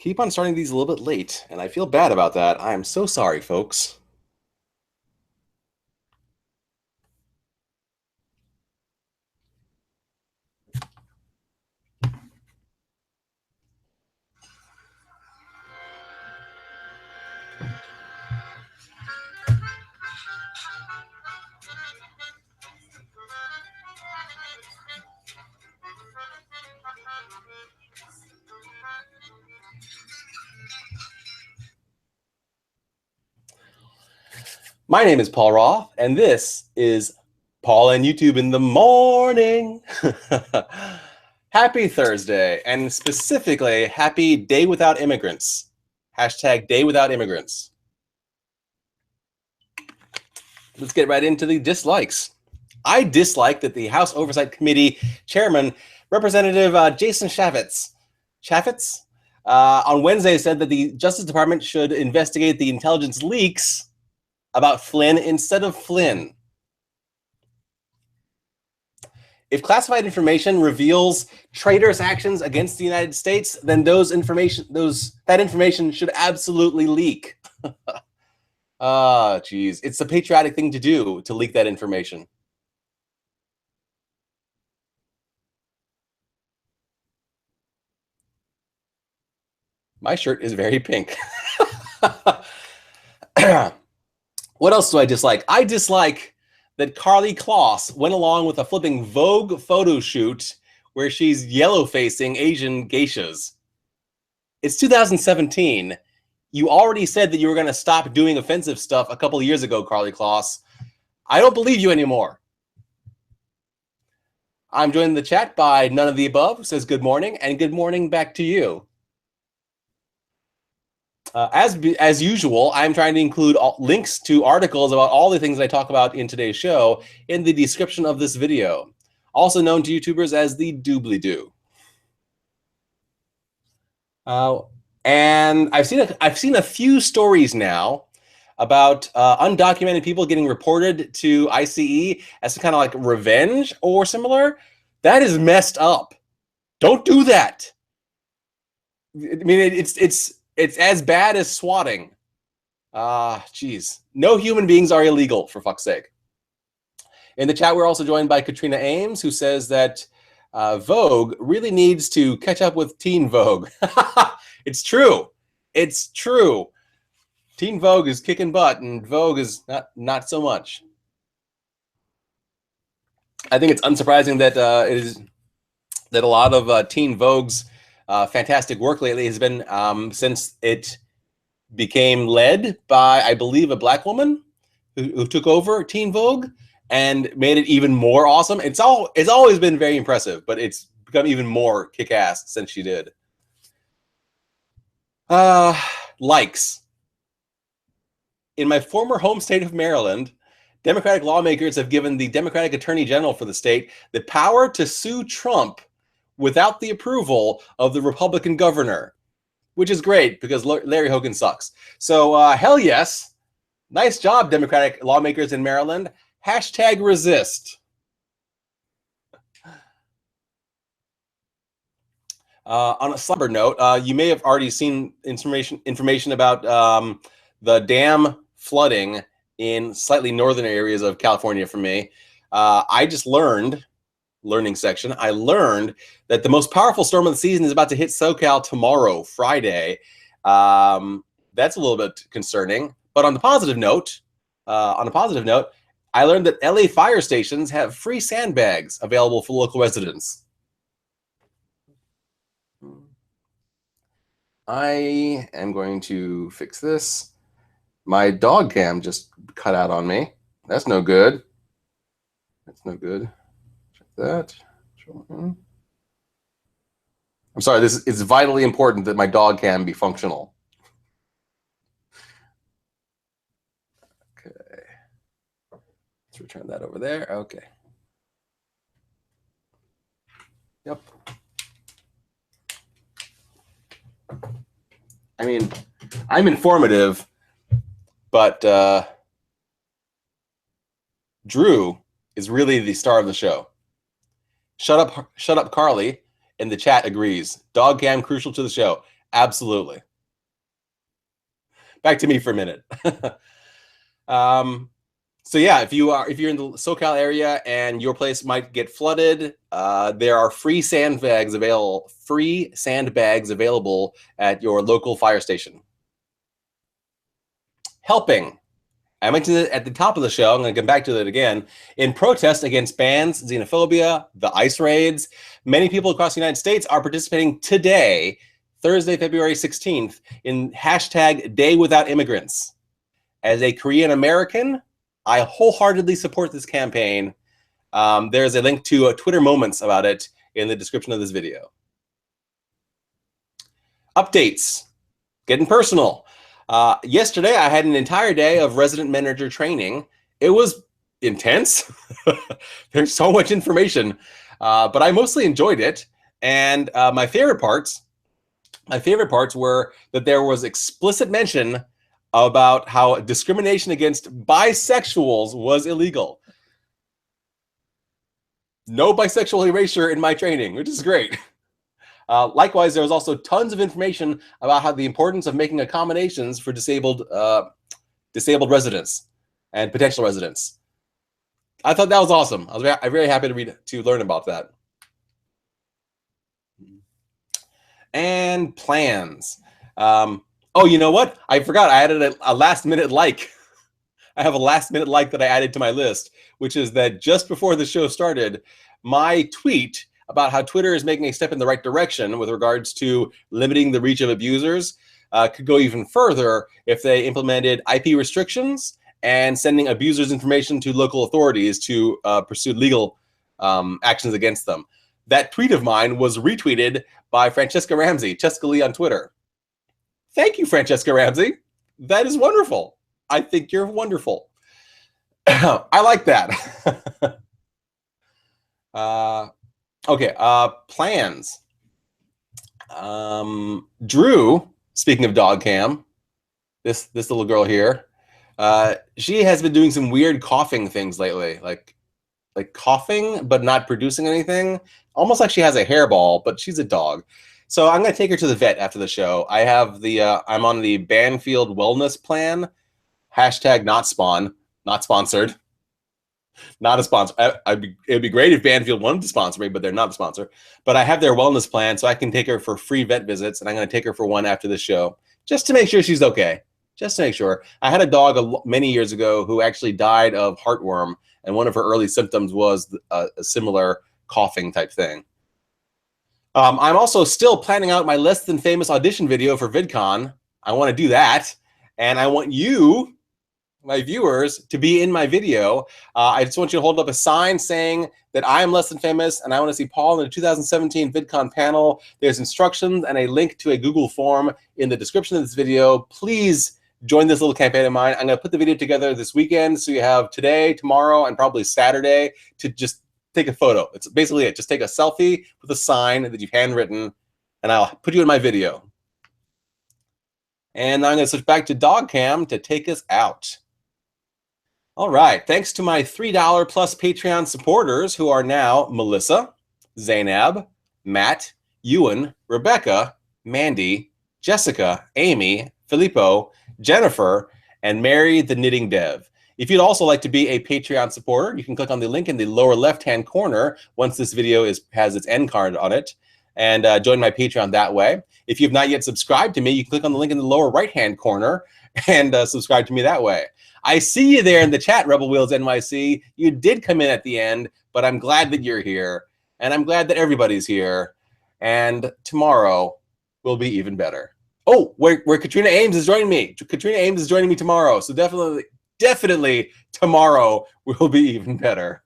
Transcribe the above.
keep on starting these a little bit late, and I feel bad about that. I am so sorry, folks. My name is Paul Roth, and this is Paul and YouTube in the morning. Happy Thursday, and specifically, happy Day Without Immigrants. Hashtag Day Without Immigrants. Let's get right into the dislikes. I dislike that the House Oversight Committee Chairman, Representative Jason Chaffetz, on Wednesday said that the Justice Department should investigate the intelligence leaks about Flynn instead of Flynn. If classified information reveals traitorous actions against the United States, then that information should absolutely leak. Geez, it's the patriotic thing to do to leak that information. My shirt is very pink. What else do I dislike? I dislike that Carly Kloss went along with a flipping Vogue photo shoot where she's yellow-facing Asian geishas. It's 2017. You already said that you were going to stop doing offensive stuff a couple of years ago, Carly Kloss. I don't believe you anymore. I'm joined in the chat by None of the Above, who says good morning, and good morning back to you. As usual, I'm trying to include links to articles about all the things I talk about in today's show in the description of this video, also known to YouTubers as the doobly-doo. And I've seen a few stories now about undocumented people getting reported to ICE as kind of like revenge or similar. That is messed up. Don't do that. I mean, it's as bad as swatting. Geez. No human beings are illegal, for fuck's sake. In the chat, we're also joined by Katrina Ames, who says that Vogue really needs to catch up with Teen Vogue. It's true. It's true. Teen Vogue is kicking butt, and Vogue is not so much. I think it's unsurprising that that a lot of Teen Vogue's fantastic work lately has been since it became led by, I believe, a black woman who took over Teen Vogue and made it even more awesome. It's always been very impressive, but it's become even more kick-ass since she did. Likes. In my former home state of Maryland, Democratic lawmakers have given the Democratic Attorney General for the state the power to sue Trump without the approval of the Republican governor, which is great because Larry Hogan sucks. So hell yes. Nice job, Democratic lawmakers in Maryland. Hashtag resist. On a somber note, you may have already seen information about the dam flooding in slightly northern areas of California for me. I just learned, learning section, I learned that the most powerful storm of the season is about to hit SoCal tomorrow, Friday. That's a little bit concerning. But on the positive note, I learned that LA fire stations have free sandbags available for local residents. I am going to fix this. My dog cam just cut out on me. That's no good. That's no good. Check that. I'm sorry, it's vitally important that my dog cam be functional. Okay. Let's return that over there. Okay. Yep. I mean, I'm informative, but Drew is really the star of the show. Shut up, Carly. In the chat agrees. Dog cam crucial to the show. Absolutely. Back to me for a minute. So yeah, if you're in the SoCal area and your place might get flooded, there are free sandbags available at your local fire station. Helping. I mentioned it at the top of the show. I'm going to come back to it again. In protest against bans, xenophobia, the ICE raids, many people across the United States are participating today, Thursday, February 16th, in hashtag Day Without Immigrants. As a Korean American, I wholeheartedly support this campaign. There's a link to Twitter moments about it in the description of this video. Updates. Getting personal. Yesterday, I had an entire day of resident manager training. It was intense. There's so much information, but I mostly enjoyed it. And my favorite parts were that there was explicit mention about how discrimination against bisexuals was illegal. No bisexual erasure in my training, which is great. Likewise, there was also tons of information about how the importance of making accommodations for disabled residents and potential residents. I thought that was awesome. I was very happy to learn about that. And plans. Oh, you know what? I forgot. I added a last-minute like. I have a last-minute like that I added to my list, which is that just before the show started, my tweet about how Twitter is making a step in the right direction with regards to limiting the reach of abusers could go even further if they implemented IP restrictions and sending abusers' information to local authorities to pursue legal actions against them. That tweet of mine was retweeted by Francesca Ramsey, Cheska Lee on Twitter. Thank you, Francesca Ramsey. That is wonderful. I think you're wonderful. I like that. Okay, plans. Drew, speaking of dog cam, this little girl here, she has been doing some weird coughing things lately, like coughing but not producing anything, almost like she has a hairball, but she's a dog. So I'm going to take her to the vet after the show. I have I'm on the Banfield Wellness Plan, hashtag not sponsored. Not a sponsor. It'd be great if Banfield wanted to sponsor me, but they're not a sponsor. But I have their wellness plan, so I can take her for free vet visits, and I'm going to take her for one after the show, just to make sure she's okay. Just to make sure. I had a dog many years ago who actually died of heartworm, and one of her early symptoms was a similar coughing type thing. I'm also still planning out my less than famous audition video for VidCon. I want to do that, and I want you, my viewers, to be in my video. I just want you to hold up a sign saying that I am less than famous and I want to see Paul in the 2017 VidCon panel. There's instructions and a link to a Google form in the description of this video. Please join this little campaign of mine. I'm going to put the video together this weekend, so you have today, tomorrow, and probably Saturday to just take a photo. It's basically it. Just take a selfie with a sign that you've handwritten, and I'll put you in my video. And I'm going to switch back to dog cam to take us out. All right, thanks to my $3 plus Patreon supporters, who are now Melissa, Zainab, Matt, Ewan, Rebecca, Mandy, Jessica, Amy, Filippo, Jennifer, and Mary the Knitting Dev. If you'd also like to be a Patreon supporter, you can click on the link in the lower left-hand corner once this video has its end card on it, and join my Patreon that way. If you've not yet subscribed to me, you can click on the link in the lower right-hand corner and subscribe to me that way. I see you there in the chat, Rebel Wheels NYC. You did come in at the end, but I'm glad that you're here, and I'm glad that everybody's here, and tomorrow will be even better. Oh, where Katrina Ames is joining me. Katrina Ames is joining me tomorrow, so definitely tomorrow will be even better.